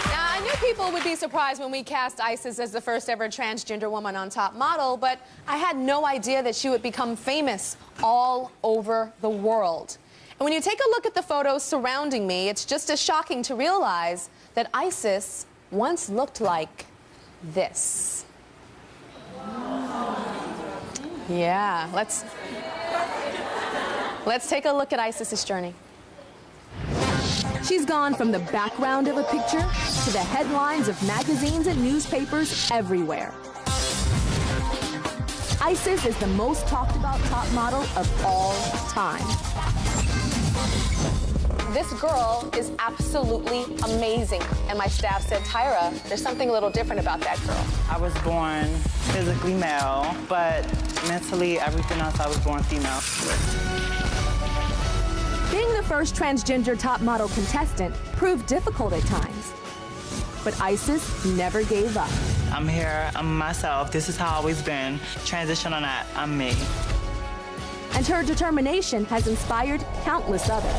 Now, I knew people would be surprised when we cast Isis as the first ever transgender woman on Top Model, but I had no idea that she would become famous all over the world. And when you take a look at the photos surrounding me, it's just as shocking to realize that Isis once looked like this. Yeah, let's take a look at Isis's journey. She's gone from the background of a picture to the headlines of magazines and newspapers everywhere. Isis is the most talked about top model of all time. This girl is absolutely amazing. And my staff said, Tyra, there's something a little different about that girl. I was born physically male, but mentally, everything else, I was born female. Being the first transgender top model contestant proved difficult at times. But Isis never gave up. I'm here, I'm myself. This is how I've always been. Transition or not, I'm me. And her determination has inspired countless others.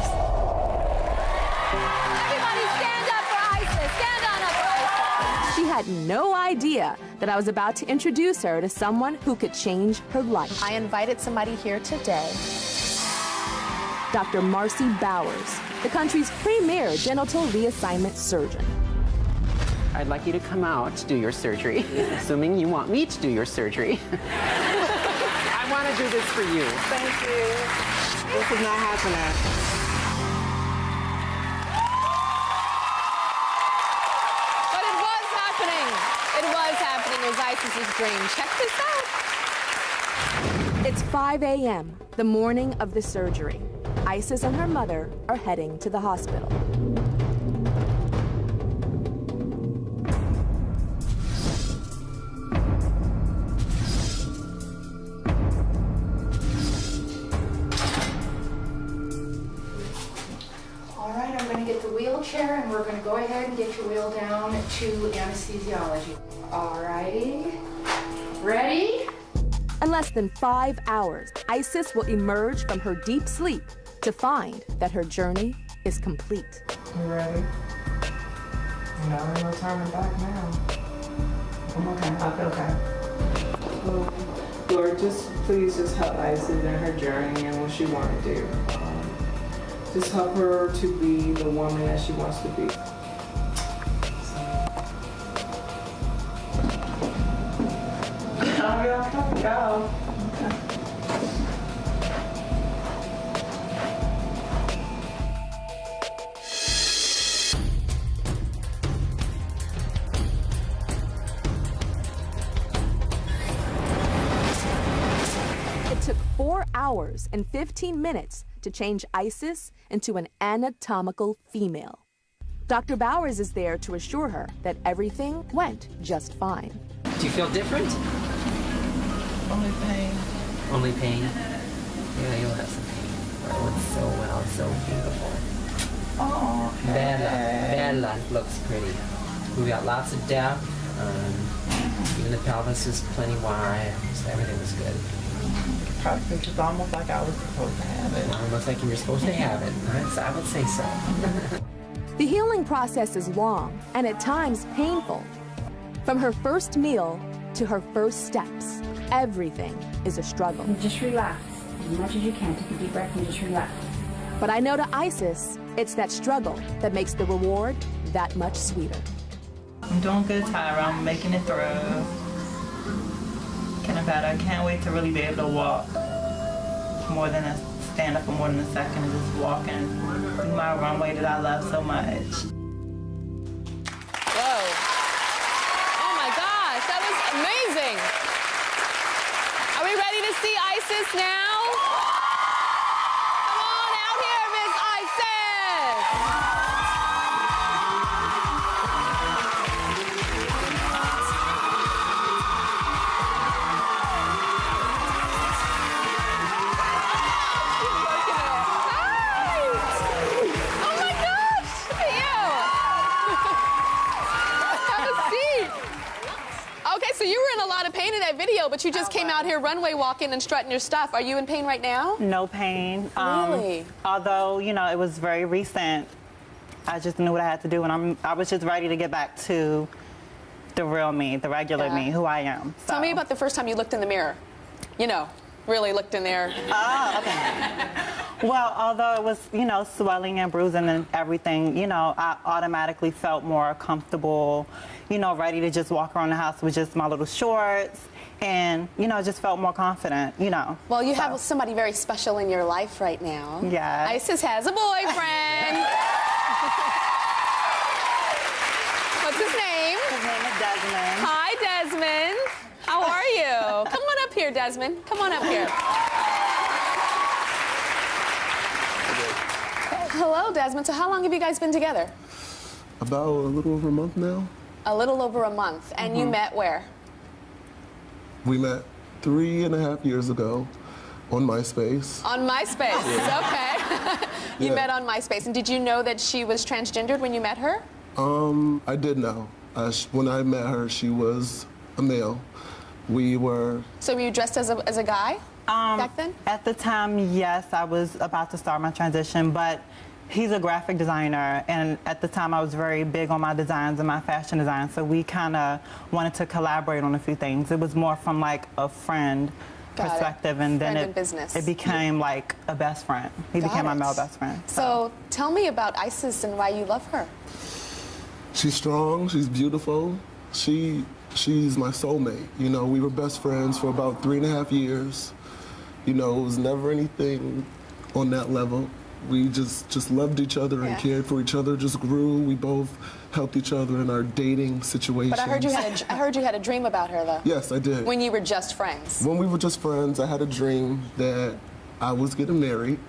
Everybody stand up for Isis! Stand on up for Isis! She had no idea that I was about to introduce her to someone who could change her life. I invited somebody here today. Dr. Marcy Bowers, the country's premier genital reassignment surgeon. I'd like you to come out to do your surgery, assuming you want me to do your surgery. I want to do this for you. Thank you. This is not happening. But it was happening. It was happening. It was Isis's dream. Check this out. It's 5 a.m., the morning of the surgery. Isis and her mother are heading to the hospital. All right, I'm going to get the wheelchair, and we're going to go ahead and get your wheel down to anesthesiology. All righty. Ready? In less than 5 hours, Isis will emerge from her deep sleep to find that her journey is complete. You ready? No, ain't no turning back now. I'm okay. I feel okay. Lord, just please just help Isis in her journey and what she wants to do. Just help her to be the woman that she wants to be. Go. Okay. It took 4 hours and 15 minutes to change Isis into an anatomical female. Dr. Bowers is there to assure her that everything went just fine. Do you feel different? Only pain. Only pain? Yeah, you'll have some pain. But it went so well, so beautiful. Oh, Bella looks pretty. We got lots of depth. Even the pelvis is plenty wide. So everything was good. Perfect. It's almost like I was supposed to have it. Almost like you were supposed to have it. So I would say so. The healing process is long and at times painful. From her first meal to her first steps, everything is a struggle. Just relax as much as you can. Take a deep breath and just relax. But I know to Isis, it's that struggle that makes the reward that much sweeter. I'm doing good, Tyra. I'm making it through. Getting better. I can't wait to really be able to walk stand up for more than a second and just walking through my runway that I love so much. Whoa. Oh my gosh, that was amazing. Are we ready to see Isis now? Come on out here, Miss Isis. So you were in a lot of pain in that video, but you just came out here runway walking and strutting your stuff. Are you in pain right now? No pain. Really? Although, you know, it was very recent. I just knew what I had to do, and I was just ready to get back to the real me, the regular me, who I am. So. Tell me about the first time you looked in the mirror. You know, really looked in there. Oh, okay. Well, although it was, you know, swelling and bruising and everything, you know, I automatically felt more comfortable, you know, ready to just walk around the house with just my little shorts and, you know, just felt more confident, you know. Well, you have somebody very special in your life right now. Yeah. Isis has a boyfriend. What's his name? His name is Desmond. Hi, Desmond. How are you? Come on up here, Desmond. Come on up here. Hello, Desmond. So how long have you guys been together? About a little over a month now. A little over a month. And you met where? We met 3.5 years ago on MySpace. On MySpace. Okay. You met on MySpace. And did you know that she was transgendered when you met her? I did know. When I met her, she was a male. We were... So were you dressed as a guy back then? At the time, yes, I was about to start my transition, but he's a graphic designer, and at the time I was very big on my designs and my fashion design, so we kind of wanted to collaborate on a few things. It was more from like a friend perspective, and then it became like a best friend. He became my male best friend. So tell me about Isis and why you love her. She's strong, she's beautiful, she's my soulmate. You know, we were best friends for about 3.5 years. You know, it was never anything on that level. We just loved each other and cared for each other, just grew. We both helped each other in our dating situations. But I heard you had a dream about her, though. Yes, I did. When you were just friends. When we were just friends, I had a dream that I was getting married.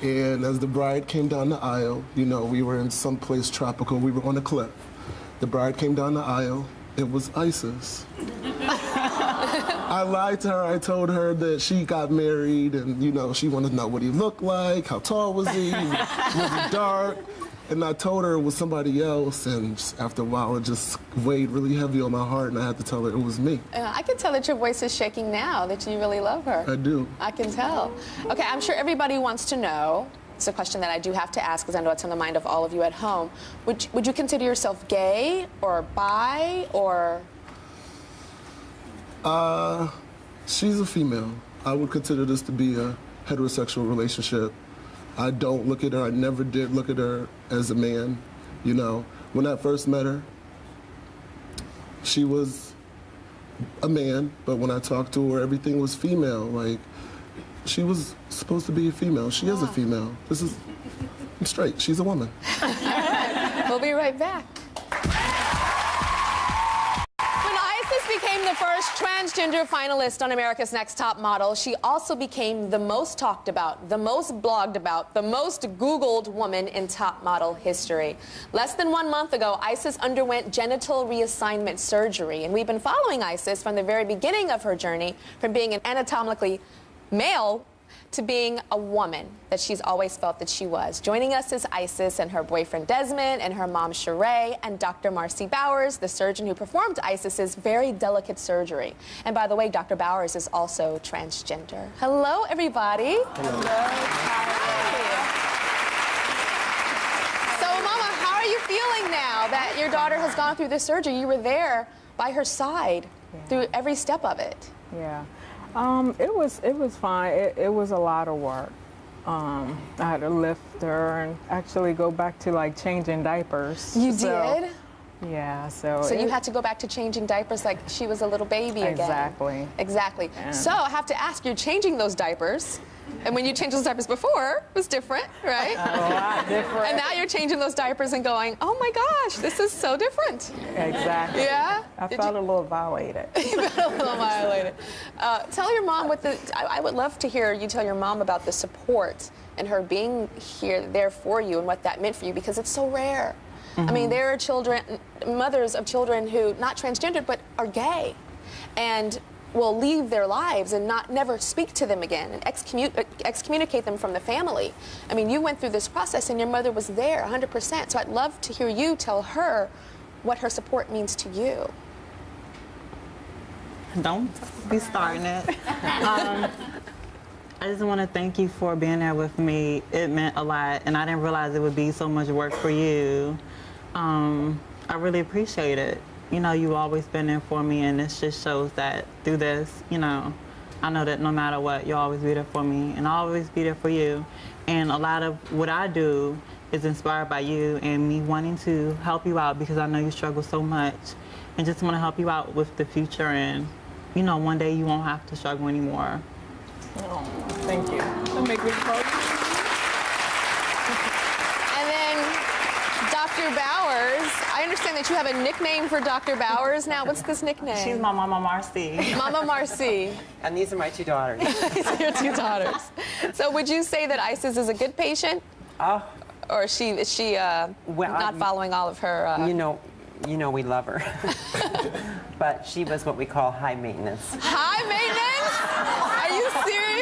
And as the bride came down the aisle, you know, we were in some place tropical. We were on a cliff. The bride came down the aisle. It was Isis. I lied to her. I told her that she got married, and you know, she wanted to know what he looked like, how tall was he, was he dark, and I told her it was somebody else. And after a while, it just weighed really heavy on my heart, and I had to tell her it was me. I can tell that your voice is shaking now, that you really love her. I do. I can tell. Okay, I'm sure everybody wants to know. It's a question that I do have to ask because I know it's on the mind of all of you at home. Would you consider yourself gay or bi or? She's a female. I would consider this to be a heterosexual relationship. I don't look at her, I never did look at her as a man. You know, when I first met her, she was a man, but when I talked to her, everything was female. Like, she was supposed to be a female. She is a female. I'm straight. She's a woman. We'll be right back. When Isis became the first transgender finalist on America's Next Top Model, she also became the most talked about, the most blogged about, the most Googled woman in top model history. Less than 1 month ago, Isis underwent genital reassignment surgery, and we've been following Isis from the very beginning of her journey, from being an anatomically male to being a woman that she's always felt that she was. Joining us is Isis and her boyfriend Desmond and her mom Sheree and Dr. Marcy Bowers, the surgeon who performed Isis's very delicate surgery. And by the way, Dr. Bowers is also transgender. Hello, everybody. Hello. So, Mama, how are you feeling now that your daughter has gone through this surgery? You were there by her side through every step of it. Yeah. It was fine. It was a lot of work. I had to lift her and actually go back to like changing diapers. You did? Yeah, so you had to go back to changing diapers like she was a little baby again. Exactly. Exactly. So I have to ask, you're changing those diapers. And when you changed those diapers before, it was different, right? A lot different. And now you're changing those diapers and going, oh my gosh, this is so different. Exactly. Yeah? I felt a little violated. You felt a little violated. Tell your mom I would love to hear you tell your mom about the support and her being there for you and what that meant for you, because it's so rare. I mean, there are mothers of children who, not transgendered, but are gay, and will leave their lives and never speak to them again and excommunicate them from the family. I mean, you went through this process and your mother was there 100%. So I'd love to hear you tell her what her support means to you. Don't be starting it. I just want to thank you for being there with me. It meant a lot, and I didn't realize it would be so much work for you. I really appreciate it. You know, you've always been there for me, and this just shows that through this, you know, I know that no matter what, you'll always be there for me, and I'll always be there for you. And a lot of what I do is inspired by you and me wanting to help you out because I know you struggle so much, and just want to help you out with the future, and, you know, one day you won't have to struggle anymore. Oh, thank you. That makes me proud. And then Dr. Bowers, I understand that you have a nickname for Dr. Bowers now. What's this nickname? She's my Mama Marcy. Mama Marcy. And these are my 2 daughters. These are your 2 daughters. So would you say that Isis is a good patient? Or is she not following all of her... You know we love her. But she was what we call high maintenance. High maintenance? Are you serious?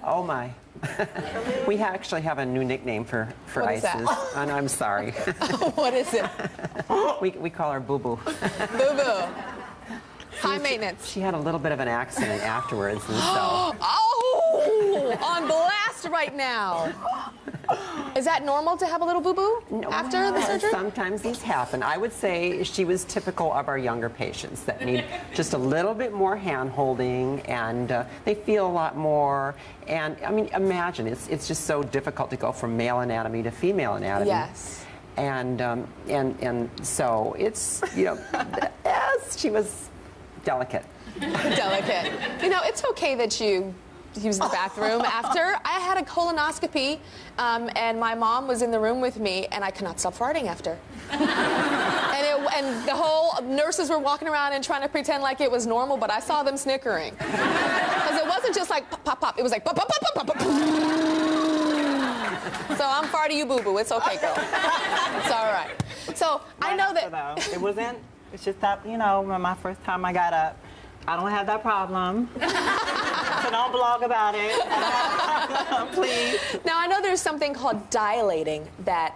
Oh my. We actually have a new nickname for What is Isis. that? And I'm sorry. What is it? we call her Boo Boo. Boo-boo. High maintenance. She had a little bit of an accident afterwards, and so... Oh! On blast right now. Is that normal to have a little boo-boo after the surgery? Sometimes these happen. I would say she was typical of our younger patients that need just a little bit more hand-holding, and they feel a lot more. And, I mean, imagine, it's just so difficult to go from male anatomy to female anatomy. Yes. And so it's, you know, yes, she was delicate. Delicate. You know, it's okay that you use the bathroom after. I had a colonoscopy, and my mom was in the room with me, and I could not stop farting after. And the whole nurses were walking around and trying to pretend like it was normal, but I saw them snickering. Because it wasn't just like pop, pop, pop. It was like pop, pop, pop, pop, pop, pop. So I'm farty you boo-boo. It's okay, girl. It's all right. So I know that... It wasn't, it's just that, you know, when my first time I got up, I don't have that problem. So don't blog about it. Please. Now, I know there's something called dilating that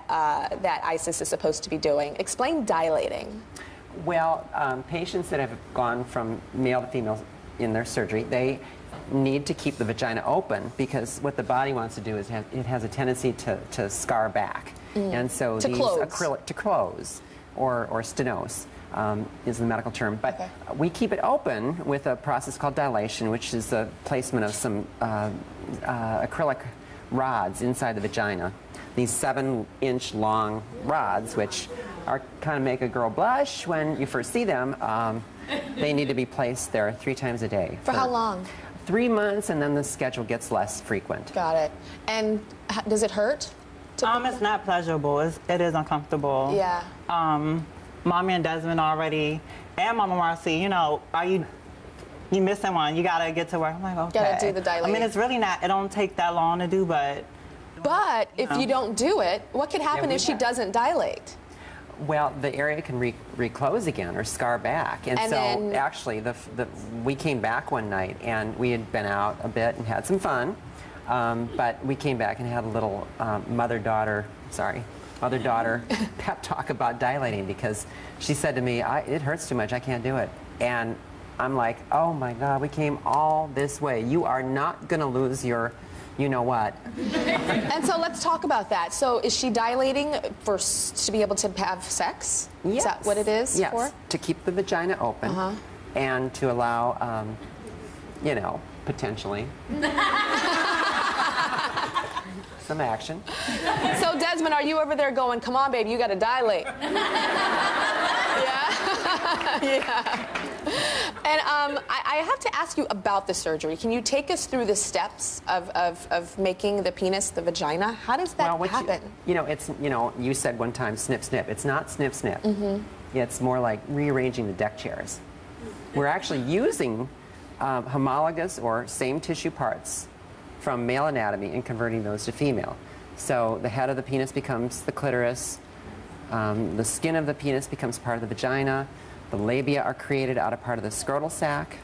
Isis is supposed to be doing. Explain dilating. Well, patients that have gone from male to female in their surgery, they need to keep the vagina open because what the body wants to do is it has a tendency to scar back. And so these acrylic to close or stenose. Is the medical term, but we keep it open with a process called dilation, which is the placement of some acrylic rods inside the vagina. These 7-inch long rods, which are kind of make a girl blush when you first see them. They need to be placed there 3 times a day. For how long? 3 months, and then the schedule gets less frequent. Got it. And does it hurt? It's not pleasurable. It is uncomfortable. Yeah. Mommy and Desmond already, and Mama Marcy, you know, you missing one. You gotta get to work. I'm like, okay. Gotta do the dilating. I mean, it's really not, it don't take that long to do, but. But if you don't do it, what could happen if she doesn't dilate? Well, the area can reclose again or scar back. And so then, actually, we came back one night and we had been out a bit and had some fun. But we came back and had a little mother-daughter pep talk about dilating because she said to me, it hurts too much, I can't do it. And I'm like, oh my God, we came all this way. You are not gonna lose your you-know-what. And so let's talk about that. So is she dilating to be able to have sex? Yes. Is that what it is yes. for? To keep the vagina open and to allow, you know, potentially some action. So Desmond, are you over there going, come on, baby, you gotta dilate? Yeah? Yeah. And I have to ask you about the surgery. Can you take us through the steps of making the penis the vagina? How does that happen? You said one time snip, snip. It's not snip, snip. It's more like rearranging the deck chairs. We're actually using homologous or same tissue parts from male anatomy and converting those to female. So the head of the penis becomes the clitoris, the skin of the penis becomes part of the vagina, the labia are created out of part of the scrotal sac,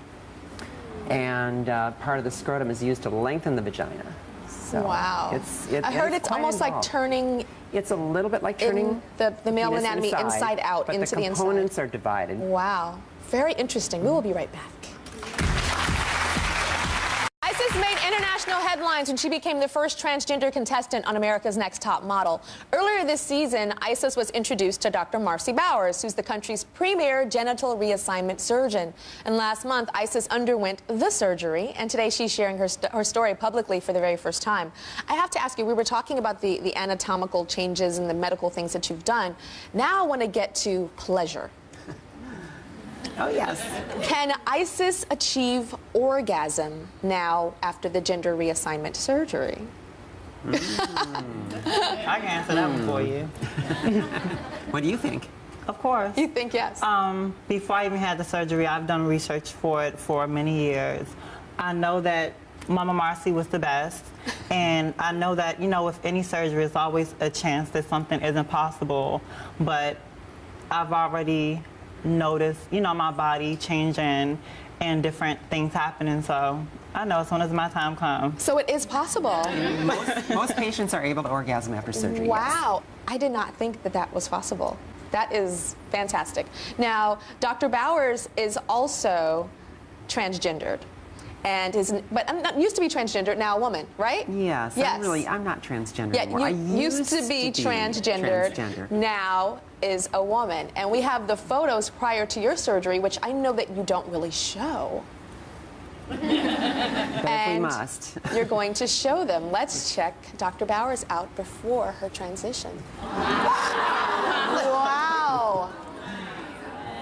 and part of the scrotum is used to lengthen the vagina. So wow. I heard it's almost like turning. It's a little bit like turning the male anatomy inside out but into the inside. the components are divided. Wow. Very interesting. We will be right back. Isis, made international headlines when she became the first transgender contestant on America's Next Top Model. Earlier this season, Isis was introduced to Dr. Marcy Bowers, who's the country's premier genital reassignment surgeon. And last month, Isis underwent the surgery, and today she's sharing her story publicly for the very first time. I have to ask you, we were talking about the anatomical changes and the medical things that you've done. Now I want to get to pleasure. Oh, yes. Can Isis achieve orgasm now after the gender reassignment surgery? I can answer that one for you. What do you think? Of course. You think yes? Before I even had the surgery, I've done research for it for many years. I know that Mama Marcy was the best, and I know that, you know, with any surgery, there's always a chance that something isn't possible, but I've already noticed, you know, my body changing and different things happening, so I know as soon as my time comes. So it is possible. Most patients are able to orgasm after surgery. Wow. I did not think that that was possible. That is fantastic. Now, Dr. Bowers is also transgendered. And used to be transgender, now a woman, right? Yes. Yes. I'm not transgender Yeah, anymore. you used to be transgendered, now is a woman. And we have the photos prior to your surgery, which I know that you don't really show. But if we must. You're going to show them. Let's check Dr. Bowers out before her transition. Wow.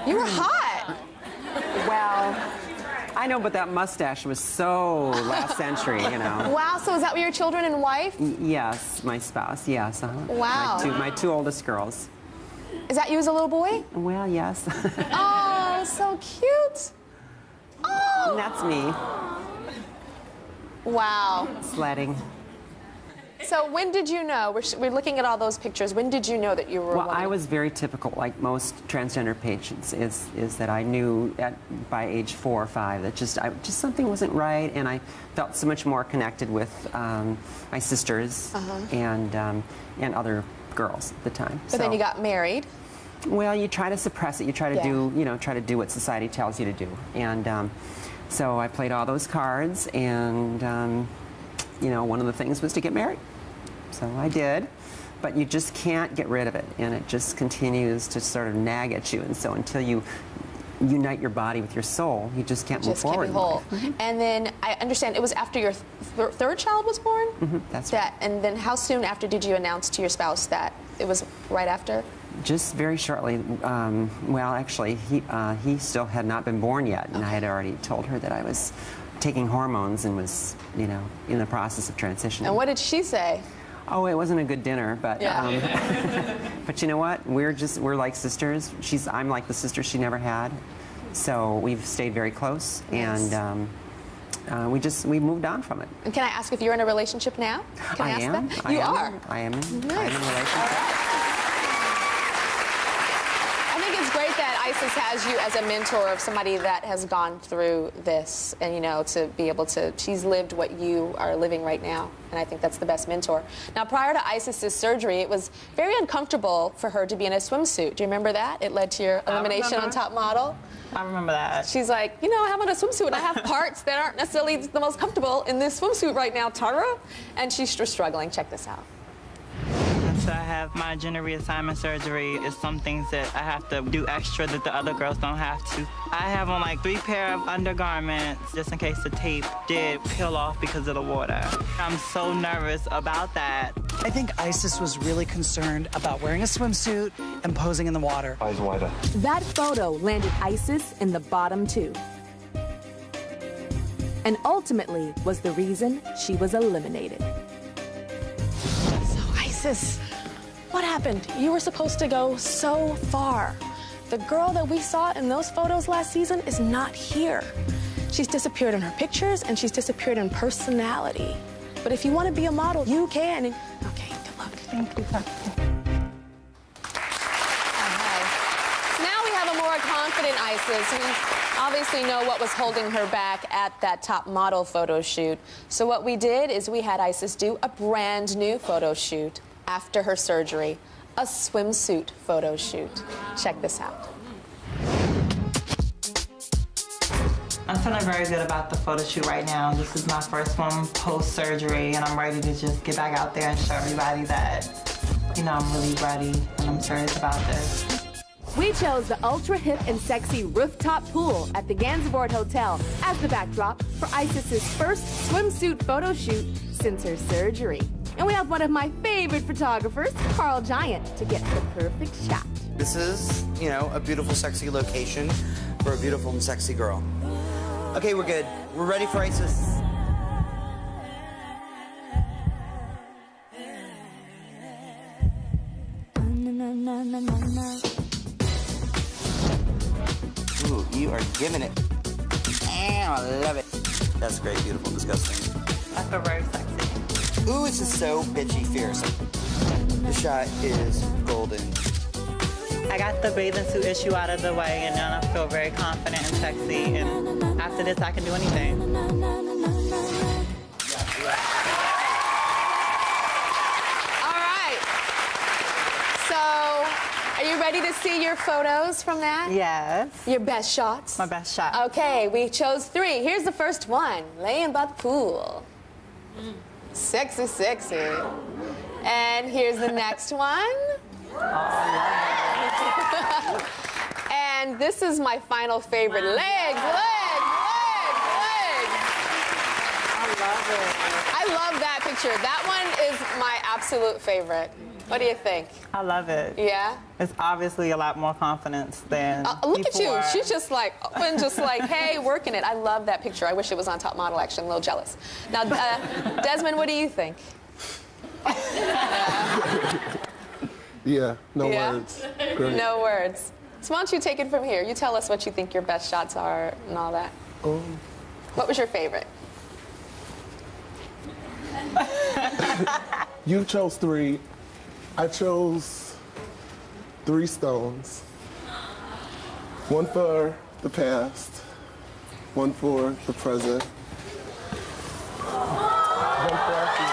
You were hot. Well, I know, but that mustache was so last century, you know. Wow, so is that with your children and wife? Yes, my spouse, yes. Wow. My two oldest girls. Is that you as a little boy? Well, yes. Oh, so cute. Oh. And that's me. Wow. Sledding. So when did you know, we're looking at all those pictures, when did you know that you were a woman? Well, I was very typical, like most transgender patients, is that I knew by age 4 or 5 that just something wasn't right, and I felt so much more connected with my sisters and other girls at the time. But then you got married. Well, you try to suppress it. You try to do, try to do what society tells you to do. And so I played all those cards, and one of the things was to get married. So I did, but you just can't get rid of it, and it just continues to sort of nag at you. And so until you unite your body with your soul, you just can't move forward. Can't be whole. And then I understand it was after your third child was born? That's right. And then how soon after did you announce to your spouse that it was right after? Just very shortly. Well, actually, he still had not been born yet, and I had already told her that I was taking hormones and was, in the process of transitioning. And what did she say? Oh, it wasn't a good dinner, but yeah. But you know what? We're like sisters. I'm like the sister she never had, so we've stayed very close, yes. And we moved on from it. And can I ask if you're in a relationship now? Can I ask that? You are. I am. Nice. I'm in a relationship. I think it's great that Isis has you as a mentor of somebody that has gone through this, and to be able to, she's lived what you are living right now, and I think that's the best mentor. Now, prior to Isis's surgery, it was very uncomfortable for her to be in a swimsuit. Do you remember that? It led to your elimination on Top Model. I remember that. She's like, I have on a swimsuit, and I have parts that aren't necessarily the most comfortable in this swimsuit right now, Tyra, and she's just struggling. Check this out. So I have my gender reassignment surgery. It's some things that I have to do extra that the other girls don't have to. I have on like 3 pair of undergarments just in case the tape did peel off because of the water. I'm so nervous about that. I think Isis was really concerned about wearing a swimsuit and posing in the water. Eyes wider. That photo landed Isis in the bottom 2. And ultimately was the reason she was eliminated. So Isis, what happened? You were supposed to go so far. The girl that we saw in those photos last season is not here. She's disappeared in her pictures, and she's disappeared in personality. But if you want to be a model, you can. Okay, good luck. Thank you. So now we have a more confident Isis. We obviously know what was holding her back at that Top Model photo shoot. So what we did is we had Isis do a brand new photo shoot after her surgery, a swimsuit photo shoot. Check this out. I'm feeling very good about the photo shoot right now. This is my first one post-surgery, and I'm ready to just get back out there and show everybody that, you know, I'm really ready and I'm serious about this. We chose the ultra hip and sexy rooftop pool at the Gansevoort Hotel as the backdrop for Isis's first swimsuit photo shoot since her surgery. And we have one of my favorite photographers, Carl Giant, to get the perfect shot. This is, you know, a beautiful, sexy location for a beautiful and sexy girl. Okay, we're good. We're ready for Isis. Ooh, you are giving it. I love it. That's great, beautiful, disgusting. I feel very sexy. Ooh, this is so bitchy fierce. The shot is golden. I got the bathing suit issue out of the way, and now I feel very confident and sexy. And after this, I can do anything. All right. So, are you ready to see your photos from that? Yes. Your best shots? My best shot. Okay, we chose 3. Here's the first one, laying by the pool. Sexy, sexy. And here's the next one. And this is my final favorite. Leg. I love that picture. That one is my absolute favorite. What do you think? I love it. Yeah? It's obviously a lot more confidence than Look before. at you. She's just like, hey, working it. I love that picture. I wish it was on Top Model, actually. I'm a little jealous. Now, Desmond, what do you think? Yeah, no Yeah? words. Great. No words. So why don't you take it from here? You tell us what you think your best shots are and all that. What was your favorite? You chose 3. I chose 3 stones. One for the past, one for the present, one for our future.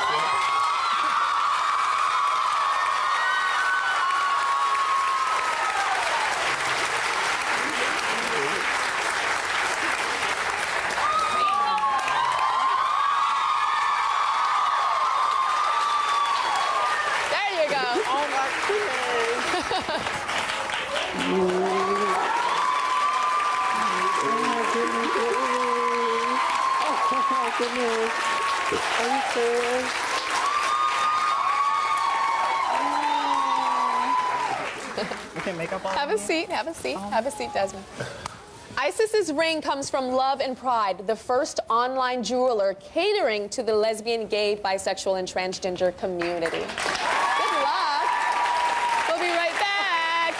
Have a seat, have a seat, have a seat, Desmond. Isis's ring comes from Love and Pride, the first online jeweler catering to the lesbian, gay, bisexual, and transgender community. Good luck. We'll be right back.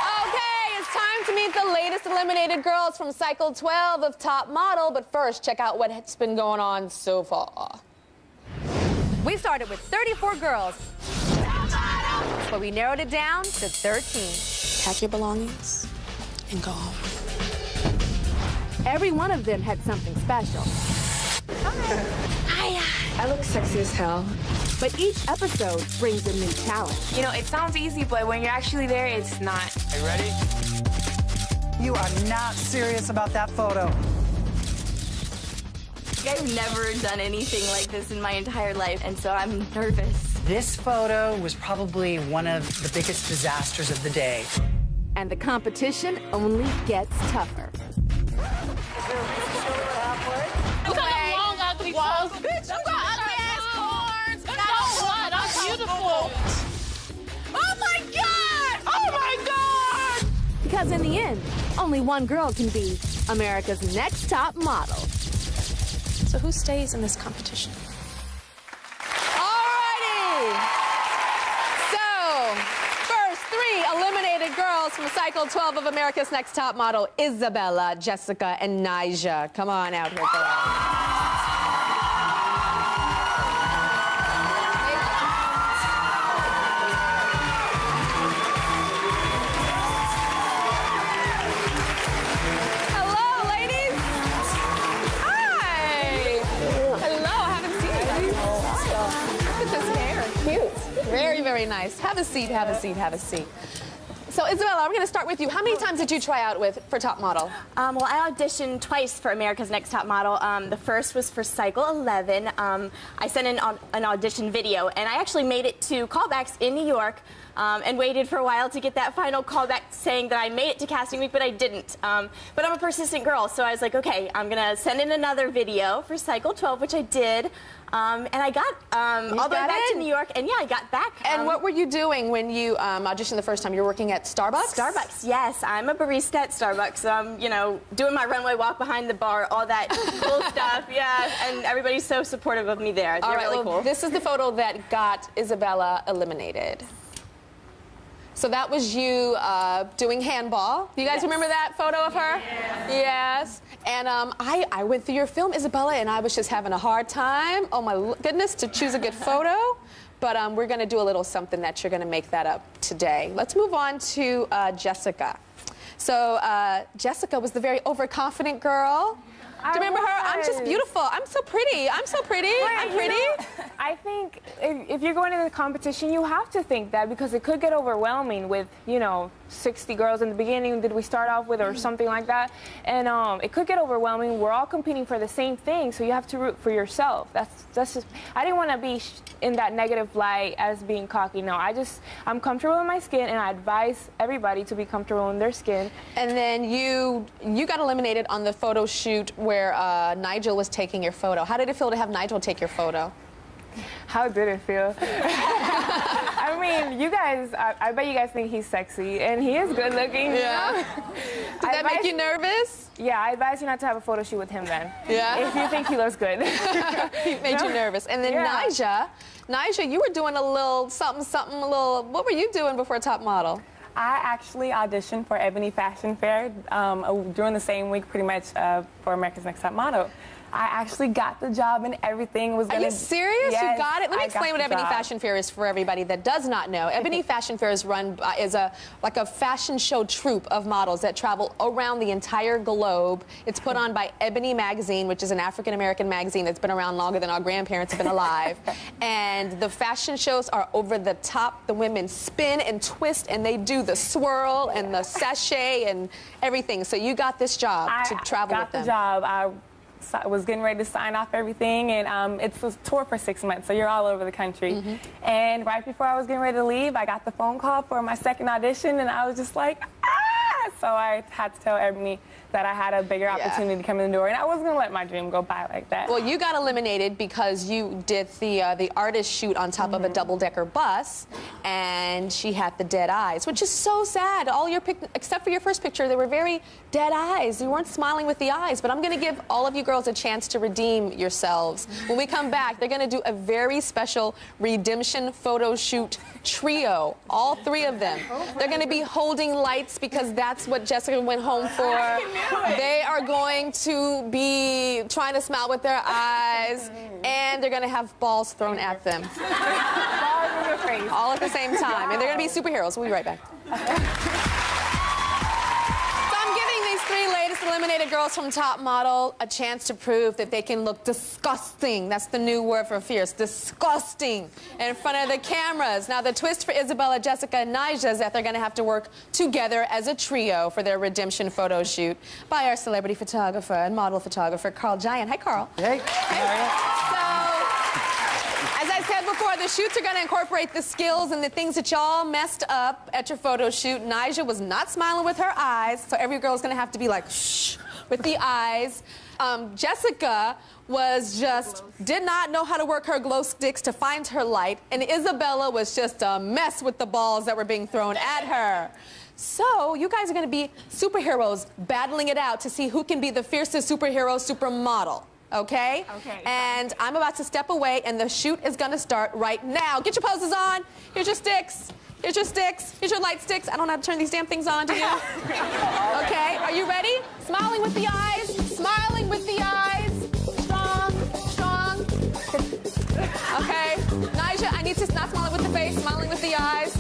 Okay, it's time to meet the latest eliminated girls from cycle 12 of Top Model, but first, check out what's been going on so far. We started with 34 girls, but we narrowed it down to 13. Pack your belongings and go home. Every one of them had something special. Hi. I look sexy as hell. But each episode brings a new challenge. You know, it sounds easy, but when you're actually there, it's not. Are you ready? You are not serious about that photo. I've never done anything like this in my entire life, and so I'm nervous. This photo was probably one of the biggest disasters of the day. And the competition only gets tougher. Look at the long, ugly walls. Bitch, you got ugly ass corns. So what? I'm beautiful. Oh my God! Oh my God! Because in the end, only one girl can be America's next top model. So who stays in this competition? Alrighty. So, first 3 eliminated girls from cycle 12 of America's Next Top Model, Isabella, Jessica, and Nyjah. Come on out here, girls. Very, very nice. Have a seat, have a seat, have a seat. So, Isabella, we're going to start with you. How many times did you try out for Top Model? Well, I auditioned twice for America's Next Top Model. The first was for Cycle 11. I sent in an audition video, and I actually made it to callbacks in New York and waited for a while to get that final callback saying that I made it to casting week, but I didn't. But I'm a persistent girl, so I was like, okay, I'm going to send in another video for Cycle 12, which I did. And I got all the way back to New York, and yeah, I got back. And what were you doing when you auditioned the first time? You were working at Starbucks? Starbucks, yes. I'm a barista at Starbucks. You know, doing my runway walk behind the bar, all that cool stuff, yeah. And everybody's so supportive of me there. They're really cool. This is the photo that got Isabella eliminated. So that was you doing handball. Do you guys remember that photo of her? Yes. And I went through your film, Isabella, and I was just having a hard time, oh my goodness, to choose a good photo. But we're going to do a little something that you're going to make that up today. Let's move on to Jessica. So Jessica was the very overconfident girl. Do you remember her? I'm just beautiful. I'm so pretty. I'm so pretty. I'm pretty. You know, I think if you're going into the competition, you have to think that because it could get overwhelming with, you know, 60 girls in the beginning that we start off with or something like that. And it could get overwhelming. We're all competing for the same thing, so you have to root for yourself. That's just, I didn't want to be in that negative light as being cocky. No, I'm comfortable in my skin, and I advise everybody to be comfortable in their skin. And then you got eliminated on the photo shoot where Nigel was taking your photo. How did it feel to have Nigel take your photo? How did it feel? I mean, you guys, I bet you guys think he's sexy, and he is good looking. Yeah. You know? Did that make you nervous? Yeah, I advise you not to have a photo shoot with him then. Yeah? If you think he looks good. He made you nervous. And then Nyjah, you were doing a little something, what were you doing before Top Model? I actually auditioned for Ebony Fashion Fair during the same week, pretty much, for America's Next Top Model. I actually got the job and everything was going to... Are you serious? Yes, you got it? Let me explain what Ebony Fashion Fair is for everybody that does not know. Ebony Fashion Fair is run is like a fashion show troupe of models that travel around the entire globe. It's put on by Ebony Magazine, which is an African-American magazine that's been around longer than our grandparents have been alive. And the fashion shows are over the top. The women spin and twist, and they do the swirl and the sachet and everything. So you got this job to travel with them. I got the job. I was getting ready to sign off everything, and it's a tour for 6 months, so you're all over the country. And right before I was getting ready to leave, I got the phone call for my second audition, and I was just like, ah! So I had to tell Ebony that I had a bigger opportunity to come in the door, and I wasn't going to let my dream go by like that. Well, you got eliminated because you did the artist shoot on top of a double-decker bus, and she had the dead eyes, which is so sad. All your except for your first picture, they were very dead eyes. You weren't smiling with the eyes, but I'm going to give all of you girls a chance to redeem yourselves. When we come back, they're going to do a very special redemption photo shoot trio, all three of them. They're going to be holding lights because that's what Jessica went home for. They are going to be trying to smile with their eyes, and they're going to have balls thrown at them. Balls in your face. All at the same time. And they're going to be superheroes. We'll be right back. Three latest eliminated girls from Top Model a chance to prove that they can look disgusting. That's the new word for fierce. Disgusting in front of the cameras. Now, the twist for Isabella, Jessica, and Nyjah is that they're going to have to work together as a trio for their redemption photo shoot by our celebrity photographer and model photographer, Carl Giant. Hi, Carl. Hey. As I said before, the shoots are going to incorporate the skills and the things that y'all messed up at your photo shoot. Nyjah was not smiling with her eyes, so every girl's going to have to be like, shh, with the eyes. Jessica did not know how to work her glow sticks to find her light, and Isabella was just a mess with the balls that were being thrown at her. So you guys are going to be superheroes battling it out to see who can be the fiercest superhero supermodel. Okay? Okay. And I'm about to step away, and the shoot is going to start right now. Get your poses on. Here's your sticks. Here's your sticks. Here's your light sticks. I don't know how to turn these damn things on, do you? Okay, are you ready? Smiling with the eyes. Smiling with the eyes. Strong, strong. Okay. Nyjah, I need to not smiling with the face, smiling with the eyes.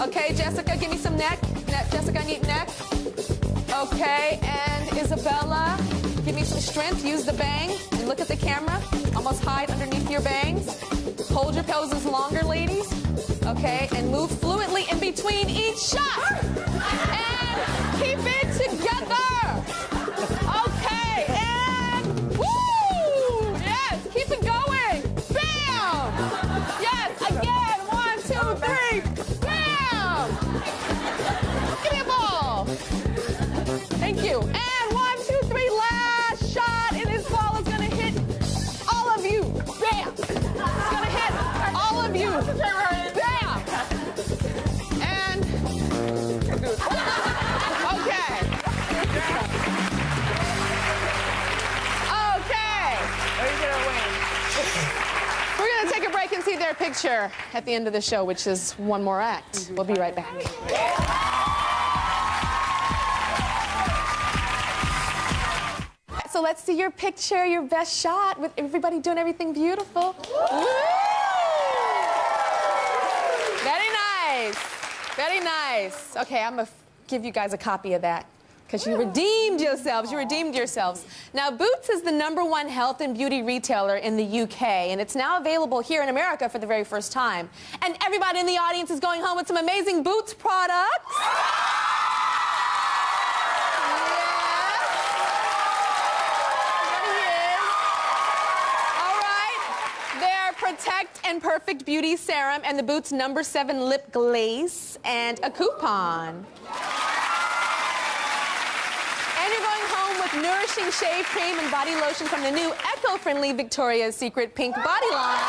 Okay, Jessica, give me some neck. Jessica, I need neck. Okay, and Isabella, give me some strength. Use the bang and look at the camera. Almost hide underneath your bangs. Hold your poses longer, ladies. Okay, and move fluidly in between each shot. And keep it together. Okay, and woo! Yes, keep it going. Bam! Yes, again. 1, 2, 3. Bam! Give me a ball. Thank you. And 1, 2, 3. Last shot, and this ball is gonna hit all of you. Bam! It's gonna hit all of you. Bam! And okay. Okay. Are you gonna win? We're going to take a break and see their picture at the end of the show, which is one more act. We'll be right back. So let's see your picture, your best shot, with everybody doing everything beautiful. Woo! Very nice. Very nice. Okay, I'm going to give you guys a copy of that. Because you redeemed yourselves. You redeemed yourselves. Now, Boots is the #1 health and beauty retailer in the UK, and it's now available here in America for the very first time. And everybody in the audience is going home with some amazing Boots products. Protect and Perfect Beauty Serum and the Boots #7 Lip Glaze and a coupon. And you're going home with Nourishing Shave Cream and Body Lotion from the new eco-friendly Victoria's Secret Pink Body Line.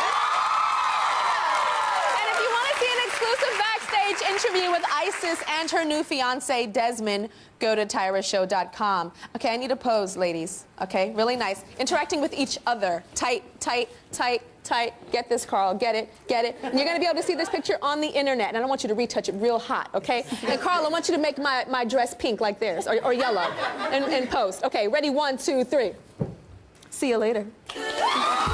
And if you want to see an exclusive backstage interview with Isis and her new fiancé, Desmond, go to tyrashow.com. Okay, I need a pose, ladies. Okay, really nice. Interacting with each other. Tight, tight, tight, tight. Get this, Carl. Get it, get it. And you're going to be able to see this picture on the internet. And I don't want you to retouch it real hot, okay? And Carl, I want you to make my dress pink like theirs, or yellow, and post. Okay, ready? 1, 2, 3. See you later.